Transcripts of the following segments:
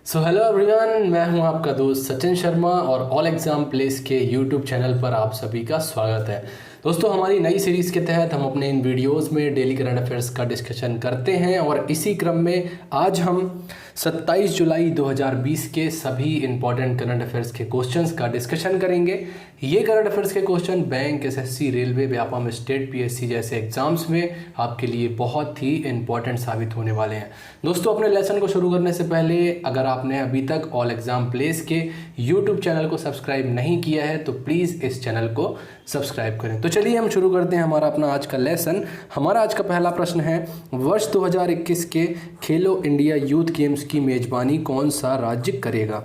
Hello everyone, मैं हूं आपका दोस्त सचिन शर्मा और ऑल एग्ज़ाम प्लेस के यूट्यूब चैनल पर आप सभी का स्वागत है। दोस्तों, हमारी नई सीरीज़ के तहत हम अपने इन वीडियोस में डेली करंट अफेयर्स का डिस्कशन करते हैं और इसी क्रम में आज हम 27 जुलाई 2020 के सभी इंपॉर्टेंट करंट अफेयर्स के क्वेश्चंस का डिस्कशन करेंगे। ये करंट अफेयर्स के question bank, SSC, railway, Vyapam, state, PSC जैसे एग्जाम्स में आपके लिए बहुत ही इंपॉर्टेंट साबित होने वाले हैं। दोस्तों, अपने लेसन को शुरू करने से पहले अगर आपने अभी तक ऑल एग्जाम प्लेस के यूट्यूब चैनल को सब्सक्राइब नहीं किया है तो प्लीज़ इस चैनल को सब्सक्राइब करें। तो चलिए हम शुरू करते हैं हमारा अपना आज का लेसन। हमारा आज का पहला प्रश्न है, वर्ष 2021 के खेलो इंडिया यूथ गेम्स की मेजबानी कौन सा राज्य करेगा।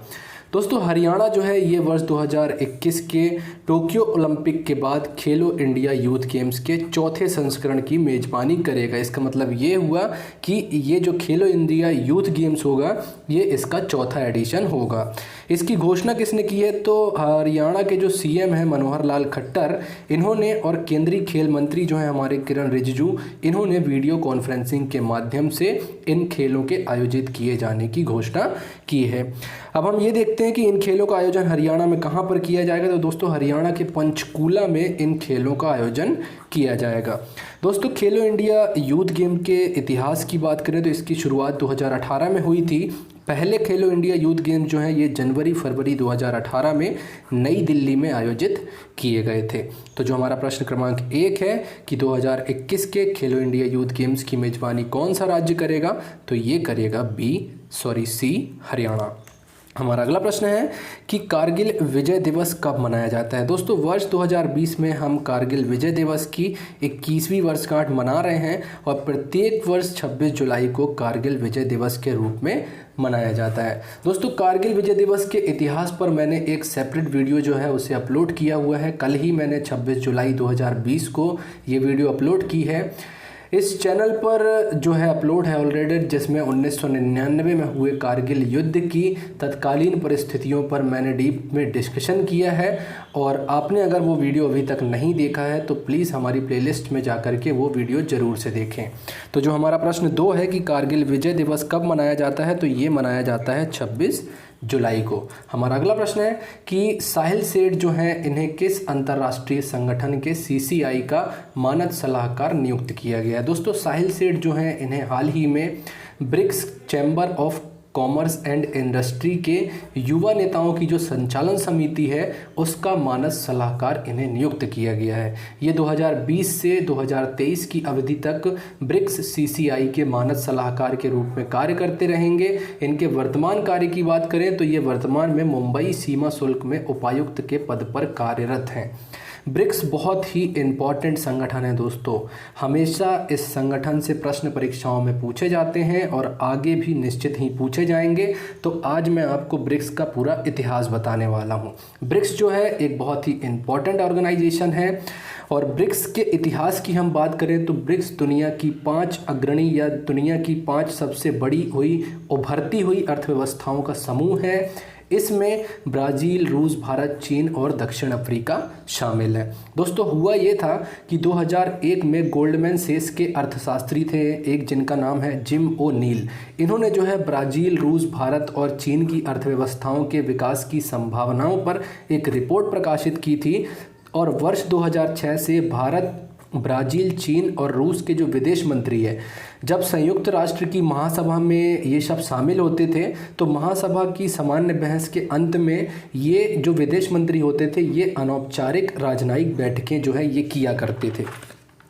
दोस्तों, हरियाणा जो है ये वर्ष 2021 के टोक्यो ओलंपिक के बाद खेलो इंडिया यूथ गेम्स के चौथे संस्करण की मेजबानी करेगा। इसका मतलब ये हुआ कि ये जो खेलो इंडिया यूथ गेम्स होगा ये इसका चौथा एडिशन होगा। इसकी घोषणा किसने की है तो हरियाणा के जो सीएम हैं मनोहर लाल खट्टर, इन्होंने, और केंद्रीय खेल मंत्री जो है हमारे किरण रिजिजू, इन्होंने वीडियो कॉन्फ्रेंसिंग के माध्यम से इन खेलों के आयोजित किए जाने की घोषणा की है। अब हम ये देखते हैं कि इन खेलों का आयोजन हरियाणा में कहाँ पर किया जाएगा। तो दोस्तों, हरियाणा के पंचकूला में इन खेलों का आयोजन किया जाएगा। दोस्तों, खेलो इंडिया यूथ गेम के इतिहास की बात करें तो इसकी शुरुआत 2018 में हुई थी। पहले खेलो इंडिया यूथ गेम जो है ये जनवरी-फरवरी 2018 में नई दिल्ली में आयोजित किए गए थे। तो जो हमारा प्रश्न क्रमांक 1 है कि 2021 के खेलो इंडिया यूथ गेम्स की मेजबानी कौन सा राज्य करेगा, तो ये करेगा सी, हरियाणा। हमारा अगला प्रश्न है कि कारगिल विजय दिवस कब मनाया जाता है। दोस्तों, वर्ष 2020 में हम कारगिल विजय दिवस की 21वीं वर्षगांठ मना रहे हैं और प्रत्येक वर्ष 26 जुलाई को कारगिल विजय दिवस के रूप में मनाया जाता है। दोस्तों, कारगिल विजय दिवस के इतिहास पर मैंने एक सेपरेट वीडियो जो है उसे अपलोड किया हुआ है। कल ही मैंने 26 जुलाई 2020 को ये वीडियो अपलोड की है। इस चैनल पर जो है अपलोड है ऑलरेडी, जिसमें 1999 में हुए कारगिल युद्ध की तत्कालीन परिस्थितियों पर मैंने डीप में डिस्कशन किया है। और आपने अगर वो वीडियो अभी तक नहीं देखा है तो प्लीज़ हमारी प्लेलिस्ट में जाकर के वो वीडियो ज़रूर से देखें। तो जो हमारा प्रश्न 2 है कि कारगिल विजय दिवस कब मनाया जाता है, तो ये मनाया जाता है 26 जुलाई को। हमारा अगला प्रश्न है कि साहिल सेठ जो हैं इन्हें किस अंतर्राष्ट्रीय संगठन के सीसीआई का मानद सलाहकार नियुक्त किया गया है। दोस्तों, साहिल सेठ जो हैं इन्हें हाल ही में BRICS Chamber of Commerce and Industry के युवा नेताओं की जो संचालन समिति है उसका मानद सलाहकार इन्हें नियुक्त किया गया है। ये 2020 से 2023 की अवधि तक ब्रिक्स सीसीआई के मानद सलाहकार के रूप में कार्य करते रहेंगे। इनके वर्तमान कार्य की बात करें तो ये वर्तमान में मुंबई सीमा शुल्क में उपायुक्त के पद पर कार्यरत हैं। ब्रिक्स बहुत ही इम्पॉर्टेंट संगठन है दोस्तों। हमेशा इस संगठन से प्रश्न परीक्षाओं में पूछे जाते हैं और आगे भी निश्चित ही पूछे जाएंगे। तो आज मैं आपको ब्रिक्स का पूरा इतिहास बताने वाला हूँ। ब्रिक्स जो है एक बहुत ही इम्पॉर्टेंट ऑर्गेनाइजेशन है और ब्रिक्स के इतिहास की हम बात करें तो ब्रिक्स दुनिया की 5 अग्रणी या दुनिया की 5 सबसे बड़ी हुई उभरती हुई अर्थव्यवस्थाओं का समूह है। इसमें ब्राज़ील, रूस, भारत, चीन और दक्षिण अफ्रीका शामिल है। दोस्तों, हुआ ये था कि 2001 में गोल्डमैन सेक्स के अर्थशास्त्री थे एक, जिनका नाम है जिम ओ नील। इन्होंने जो है ब्राज़ील, रूस, भारत और चीन की अर्थव्यवस्थाओं के विकास की संभावनाओं पर एक रिपोर्ट प्रकाशित की थी और वर्ष 2006 से भारत, ब्राज़ील, चीन और रूस के जो विदेश मंत्री है, जब संयुक्त राष्ट्र की महासभा में ये सब शामिल होते थे तो महासभा की सामान्य बहस के अंत में ये जो विदेश मंत्री होते थे ये अनौपचारिक राजनयिक बैठकें जो है ये किया करते थे।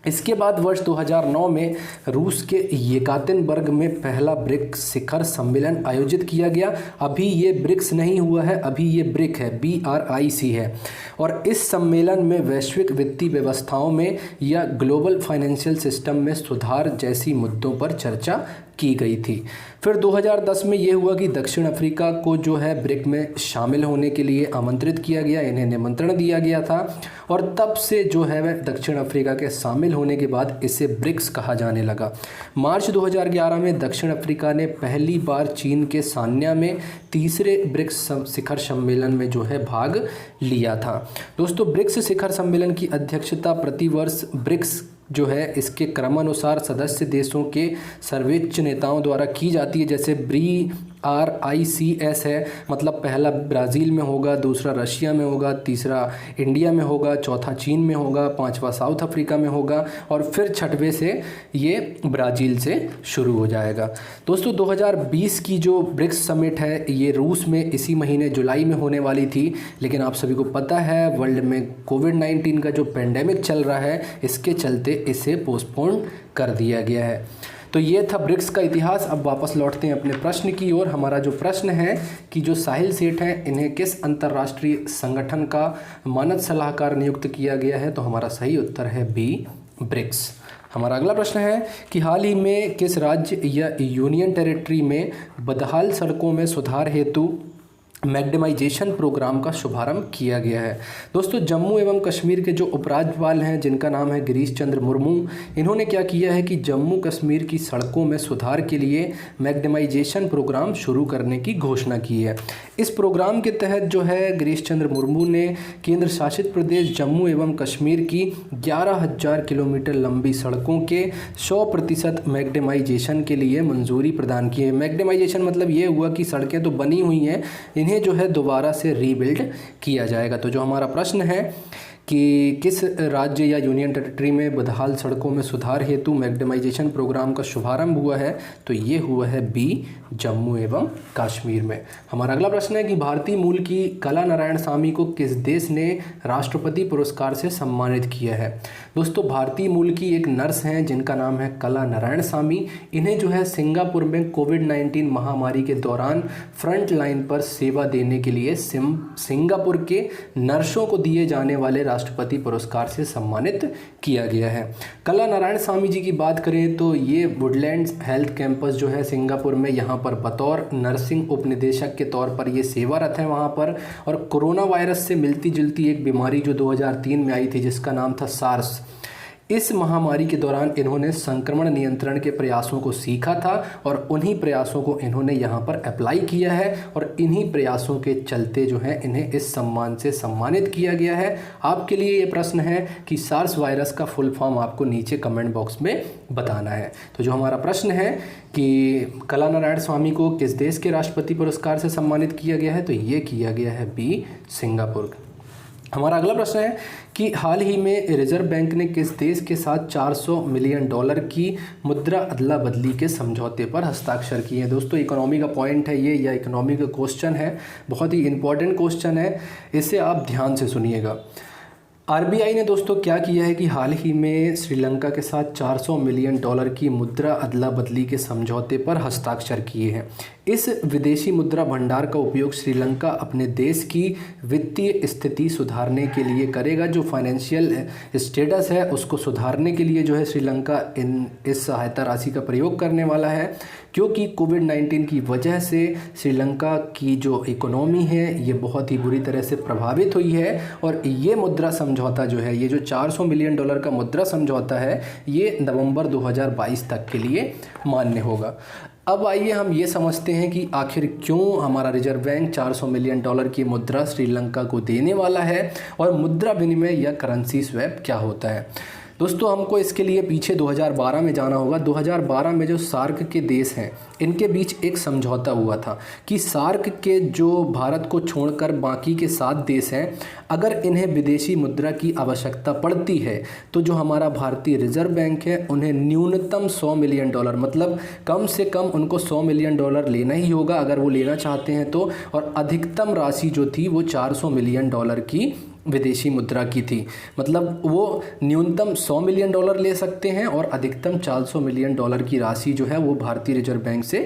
इसके बाद वर्ष 2009 में रूस के येकातेरिनबर्ग में पहला ब्रिक्स शिखर सम्मेलन आयोजित किया गया। अभी ये ब्रिक्स नहीं हुआ है, अभी ये ब्रिक है, BRIC है। और इस सम्मेलन में वैश्विक वित्तीय व्यवस्थाओं में या ग्लोबल फाइनेंशियल सिस्टम में सुधार जैसी मुद्दों पर चर्चा की गई थी। फिर 2010 में ये हुआ कि दक्षिण अफ्रीका को जो है ब्रिक में शामिल होने के लिए आमंत्रित किया गया, इन्हें निमंत्रण दिया गया था और तब से जो है वह दक्षिण अफ्रीका के शामिल होने के बाद इसे ब्रिक्स कहा जाने लगा। मार्च 2011 में दक्षिण अफ्रीका ने पहली बार चीन के सान्या में तीसरे ब्रिक्स शिखर सम्मेलन में जो है भाग लिया था। दोस्तों, ब्रिक्स शिखर सम्मेलन की अध्यक्षता प्रतिवर्ष ब्रिक्स जो है इसके क्रमानुसार सदस्य देशों के सर्वोच्च नेताओं द्वारा की जाती है। जैसे RICS है, मतलब पहला ब्राज़ील में होगा, दूसरा रशिया में होगा, तीसरा इंडिया में होगा, चौथा चीन में होगा, पांचवा साउथ अफ्रीका में होगा और फिर छठवें से ये ब्राज़ील से शुरू हो जाएगा। दोस्तों 2020 की जो ब्रिक्स समिट है ये रूस में इसी महीने जुलाई में होने वाली थी, लेकिन आप सभी को पता है वर्ल्ड में कोविड-19 का जो पेंडेमिक चल रहा है इसके चलते इसे पोस्टपोन कर दिया गया है। तो ये था ब्रिक्स का इतिहास। अब वापस लौटते हैं अपने प्रश्न की ओर। हमारा जो प्रश्न है कि जो साहिल सेठ हैं इन्हें किस अंतर्राष्ट्रीय संगठन का मानद सलाहकार नियुक्त किया गया है, तो हमारा सही उत्तर है बी, ब्रिक्स। हमारा अगला प्रश्न है कि हाल ही में किस राज्य या यूनियन टेरिटरी में बदहाल सड़कों में सुधार हेतु मैग्नेमाइजेशन प्रोग्राम का शुभारंभ किया गया है। दोस्तों जम्मू एवं कश्मीर के जो उपराज्यपाल हैं जिनका नाम है गिरीश चंद्र मुर्मू, इन्होंने क्या किया है कि जम्मू कश्मीर की सड़कों में सुधार के लिए मैग्नेमाइजेशन प्रोग्राम शुरू करने की घोषणा की है। इस प्रोग्राम के तहत जो है गिरीश चंद्र मुर्मू ने केंद्र शासित प्रदेश जम्मू एवं कश्मीर की 11,000 किलोमीटर लंबी सड़कों के 100% मैग्नेमाइजेशन के लिए मंजूरी प्रदान की है। मैग्नेमाइजेशन मतलब ये हुआ कि सड़कें तो बनी हुई हैं, इन्हें जो है दोबारा से रीबिल्ड किया जाएगा। तो जो हमारा प्रश्न है कि किस राज्य या यूनियन टेरिटरी में बदहाल सड़कों में सुधार हेतु मैग्नेमाइजेशन प्रोग्राम का शुभारंभ हुआ है, तो ये हुआ है बी, जम्मू एवं कश्मीर में। हमारा अगला प्रश्न है कि भारतीय मूल की कला नारायण स्वामी को किस देश ने राष्ट्रपति पुरस्कार से सम्मानित किया है। दोस्तों भारतीय मूल की एक नर्स हैं जिनका नाम है कला नारायण स्वामी, इन्हें जो है सिंगापुर में कोविड-19 महामारी के दौरान फ्रंट लाइन पर सेवा देने के लिए सिंगापुर के नर्सों को दिए जाने वाले राष्ट्रपति पुरस्कार से सम्मानित किया गया है। कला नारायण स्वामी जी की बात करें तो ये वुडलैंड्स हेल्थ कैंपस जो है सिंगापुर में, यहाँ पर बतौर नर्सिंग उपनिदेशक के तौर पर ये सेवारत हैं वहाँ पर। और कोरोना वायरस से मिलती जुलती एक बीमारी जो 2003 में आई थी जिसका नाम था सार्स, इस महामारी के दौरान इन्होंने संक्रमण नियंत्रण के प्रयासों को सीखा था और उन्हीं प्रयासों को इन्होंने यहाँ पर अप्लाई किया है और इन्हीं प्रयासों के चलते जो है इन्हें इस सम्मान से सम्मानित किया गया है। आपके लिए ये प्रश्न है कि सार्स वायरस का फुल फॉर्म आपको नीचे कमेंट बॉक्स में बताना है। तो जो हमारा प्रश्न है कि कला नारायण स्वामी को किस देश के राष्ट्रपति पुरस्कार से सम्मानित किया गया है, तो ये किया गया है बी, सिंगापुर। हमारा अगला प्रश्न है कि हाल ही में रिजर्व बैंक ने किस देश के साथ $400 मिलियन की मुद्रा अदला बदली के समझौते पर हस्ताक्षर किए हैं। दोस्तों इकोनॉमी का पॉइंट है ये, या इकोनॉमी का क्वेश्चन है, बहुत ही इंपॉर्टेंट क्वेश्चन है, इसे आप ध्यान से सुनिएगा। RBI ने दोस्तों क्या किया है कि हाल ही में श्रीलंका के साथ $400 मिलियन की मुद्रा अदला बदली के समझौते पर हस्ताक्षर किए हैं। इस विदेशी मुद्रा भंडार का उपयोग श्रीलंका अपने देश की वित्तीय स्थिति सुधारने के लिए करेगा। जो फाइनेंशियल स्टेटस है उसको सुधारने के लिए जो है श्रीलंका इस सहायता राशि का प्रयोग करने वाला है, क्योंकि कोविड-19 की वजह से श्रीलंका की जो इकोनॉमी है ये बहुत ही बुरी तरह से प्रभावित हुई है। और ये मुद्रा समझौता जो है, ये जो $400 मिलियन का मुद्रा समझौता है, ये नवंबर 2022 तक के लिए मान्य होगा। अब आइए हम ये समझते हैं कि आखिर क्यों हमारा रिजर्व बैंक $400 मिलियन की मुद्रा श्रीलंका को देने वाला है और मुद्रा विनिमय या करेंसी स्वैप क्या होता है। दोस्तों हमको इसके लिए पीछे 2012 में जाना होगा। 2012 में जो सार्क के देश हैं इनके बीच एक समझौता हुआ था कि सार्क के जो भारत को छोड़कर बाकी के 7 देश हैं, अगर इन्हें विदेशी मुद्रा की आवश्यकता पड़ती है तो जो हमारा भारतीय रिजर्व बैंक है उन्हें न्यूनतम $100 मिलियन, मतलब कम से कम उनको $100 मिलियन लेना ही होगा अगर वो लेना चाहते हैं तो। और अधिकतम राशि जो थी वो $400 मिलियन की विदेशी मुद्रा की थी, मतलब वो न्यूनतम $100 मिलियन ले सकते हैं और अधिकतम $400 मिलियन की राशि जो है वो भारतीय रिजर्व बैंक से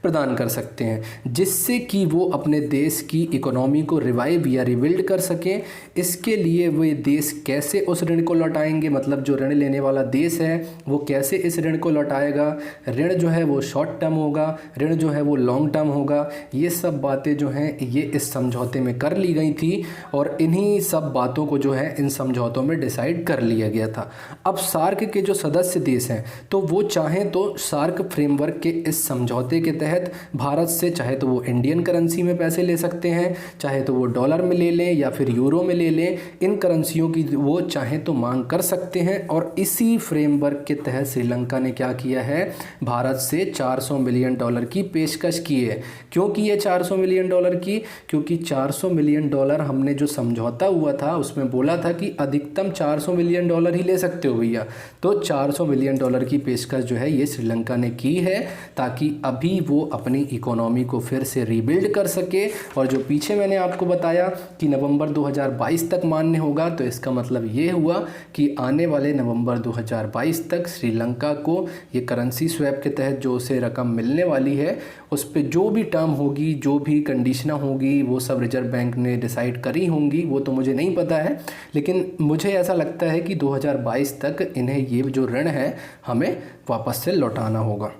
प्रदान कर सकते हैं, जिससे कि वो अपने देश की इकोनॉमी को रिवाइव या रिबिल्ड कर सकें। इसके लिए वे देश कैसे उस ऋण को लौटाएंगे, मतलब जो ऋण लेने वाला देश है वो कैसे इस ऋण को लौटाएगा, ऋण जो है वो शॉर्ट टर्म होगा, ऋण जो है वो लॉन्ग टर्म होगा, ये सब बातें जो हैं ये इस समझौते में कर ली गई थी। और इन्हीं सब सब बातों को जो है इन समझौतों में डिसाइड कर लिया गया था। अब सार्क के जो सदस्य देश हैं तो वो चाहें तो सार्क फ्रेमवर्क के इस समझौते के तहत भारत से चाहे तो वो इंडियन करेंसी में पैसे ले सकते हैं, चाहे तो वो डॉलर में ले लें या फिर यूरो में ले लें। इन करेंसियों की वो चाहें तो मांग कर सकते हैं। और इसी फ्रेमवर्क के तहत श्रीलंका ने क्या किया है, भारत से $400 मिलियन की पेशकश की है। क्यों की है $400 मिलियन की? क्योंकि $400 मिलियन हमने जो समझौता हुआ था उसमें बोला था कि अधिकतम $400 मिलियन ही ले सकते हो भैया। तो $400 मिलियन की पेशकश जो है ये श्रीलंका ने की है ताकि अभी वो अपनी इकोनॉमी को फिर से रीबिल्ड कर सके। और जो पीछे मैंने आपको बताया कि नवंबर 2022 तक मान्य होगा, तो इसका मतलब ये हुआ कि आने वाले नवंबर 2022 तक श्रीलंका को ये करेंसी स्वैप के तहत जो उसे रकम मिलने वाली है उस पे जो भी टर्म होगी, जो भी कंडीशन होगी, वो सब रिजर्व बैंक ने डिसाइड करी होंगी। वो तो मुझे नहीं पता है, लेकिन मुझे ऐसा लगता है कि 2022 तक इन्हें ये जो ऋण है हमें वापस से लौटाना होगा।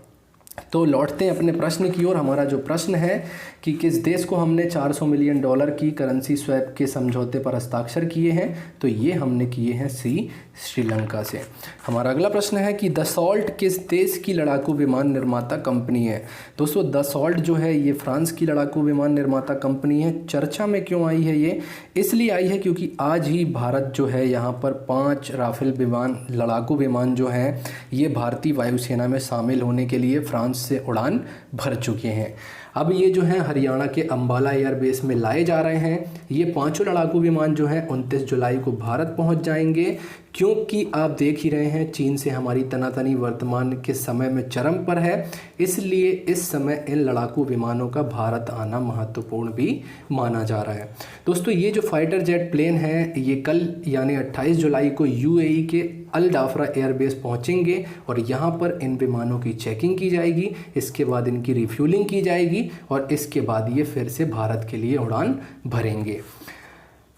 तो लौटते हैं अपने प्रश्न की ओर। हमारा जो प्रश्न है कि किस देश को हमने $400 मिलियन की करेंसी स्वैप के समझौते पर हस्ताक्षर किए हैं, तो ये हमने किए हैं सी, श्रीलंका से। हमारा अगला प्रश्न है कि दसॉल्ट किस देश की लड़ाकू विमान निर्माता कंपनी है। दोस्तों दसॉल्ट जो है ये फ्रांस की लड़ाकू विमान निर्माता कंपनी है। चर्चा में क्यों आई है ये? इसलिए आई है क्योंकि आज ही भारत जो है यहाँ पर 5 राफेल विमान, लड़ाकू विमान जो हैं ये भारतीय वायुसेना में शामिल होने के लिए फ्रांस से उड़ान भर चुके हैं। अब ये जो है हरियाणा के अंबाला एयरबेस में लाए जा रहे हैं। ये 5 लड़ाकू विमान जो हैं 29 जुलाई को भारत पहुंच जाएंगे। क्योंकि आप देख ही रहे हैं चीन से हमारी तनातनी वर्तमान के समय में चरम पर है, इसलिए इस समय इन लड़ाकू विमानों का भारत आना महत्वपूर्ण भी माना जा रहा है। दोस्तों ये जो फाइटर जेट प्लेन है ये कल यानी 28 जुलाई को यूएई के अल डाफरा एयरबेस पहुंचेंगे और यहाँ पर इन विमानों की चेकिंग की जाएगी, इसके बाद इनकी रिफ्यूलिंग की जाएगी और इसके बाद ये फिर से भारत के लिए उड़ान भरेंगे।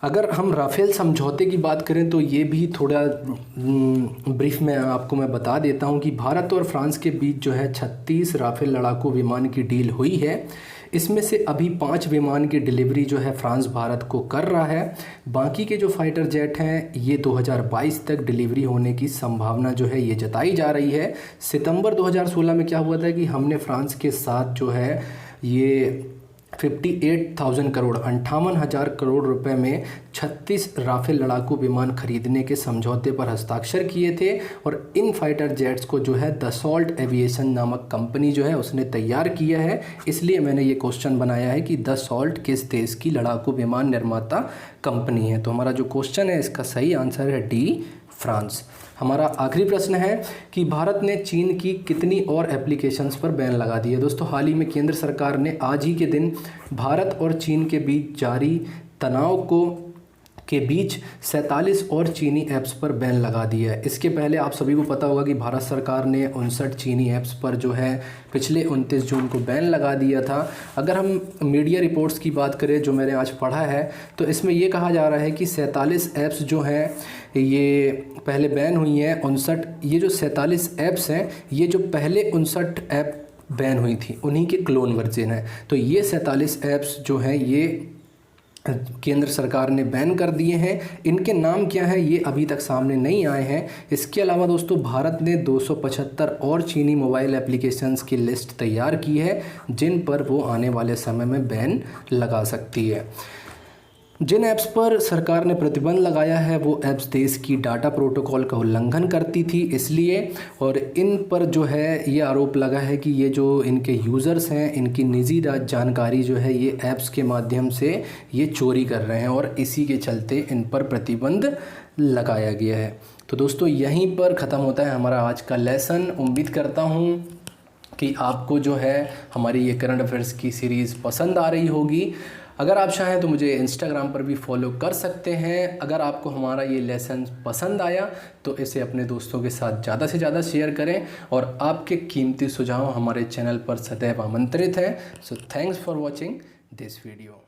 अगर हम राफेल समझौते की बात करें तो ये भी थोड़ा ब्रीफ में आपको मैं बता देता हूँ कि भारत और फ्रांस के बीच जो है 36 राफेल लड़ाकू विमान की डील हुई है। इसमें से अभी 5 विमान की डिलीवरी जो है फ्रांस भारत को कर रहा है। बाकी के जो फाइटर जेट हैं ये 2022 तक डिलीवरी होने की संभावना जो है ये जताई जा रही है। सितंबर 2016 में क्या हुआ था कि हमने फ्रांस के साथ जो है ये 58,000 करोड़ 58,000 करोड़ रुपए में 36 राफेल लड़ाकू विमान खरीदने के समझौते पर हस्ताक्षर किए थे। और इन फाइटर जेट्स को जो है दसॉल्ट एविएशन नामक कंपनी जो है उसने तैयार किया है। इसलिए मैंने ये क्वेश्चन बनाया है कि दसॉल्ट किस देश की लड़ाकू विमान निर्माता कंपनी है। तो हमारा जो क्वेश्चन है इसका सही आंसर है डी, फ्रांस। हमारा आखिरी प्रश्न है कि भारत ने चीन की कितनी और एप्लीकेशंस पर बैन लगा दी है। दोस्तों हाल ही में केंद्र सरकार ने आज ही के दिन भारत और चीन के बीच जारी तनाव के बीच 47 और चीनी ऐप्स पर बैन लगा दिया है। इसके पहले आप सभी को पता होगा कि भारत सरकार ने 59 चीनी ऐप्स पर जो है पिछले 29 जून को बैन लगा दिया था। अगर हम मीडिया रिपोर्ट्स की बात करें जो मैंने आज पढ़ा है तो इसमें ये कहा जा रहा है कि 47 ऐप्स जो हैं ये पहले बैन हुई हैं। 59 ये जो 47 ऐप्स हैं ये जो पहले 59 ऐप बैन हुई थी उन्हीं के क्लोन वर्जन है। तो ये 47 ऐप्स जो हैं ये केंद्र सरकार ने बैन कर दिए हैं। इनके नाम क्या है ये अभी तक सामने नहीं आए हैं। इसके अलावा दोस्तों भारत ने 275 और चीनी मोबाइल एप्लीकेशंस की लिस्ट तैयार की है जिन पर वो आने वाले समय में बैन लगा सकती है। जिन ऐप्स पर सरकार ने प्रतिबंध लगाया है वो ऐप्स देश की डाटा प्रोटोकॉल का उल्लंघन करती थी इसलिए, और इन पर जो है ये आरोप लगा है कि ये जो इनके यूज़र्स हैं इनकी निजी जानकारी जो है ये ऐप्स के माध्यम से ये चोरी कर रहे हैं और इसी के चलते इन पर प्रतिबंध लगाया गया है। तो दोस्तों यहीं पर ख़त्म होता है हमारा आज का लेसन। उम्मीद करता हूँ कि आपको जो है हमारी ये करंट अफेयर्स की सीरीज़ पसंद आ रही होगी। अगर आप चाहें तो मुझे इंस्टाग्राम पर भी फॉलो कर सकते हैं। अगर आपको हमारा ये लेसन पसंद आया तो इसे अपने दोस्तों के साथ ज़्यादा से ज़्यादा शेयर करें और आपके कीमती सुझाव हमारे चैनल पर सदैव आमंत्रित हैं। So thanks for watching this video.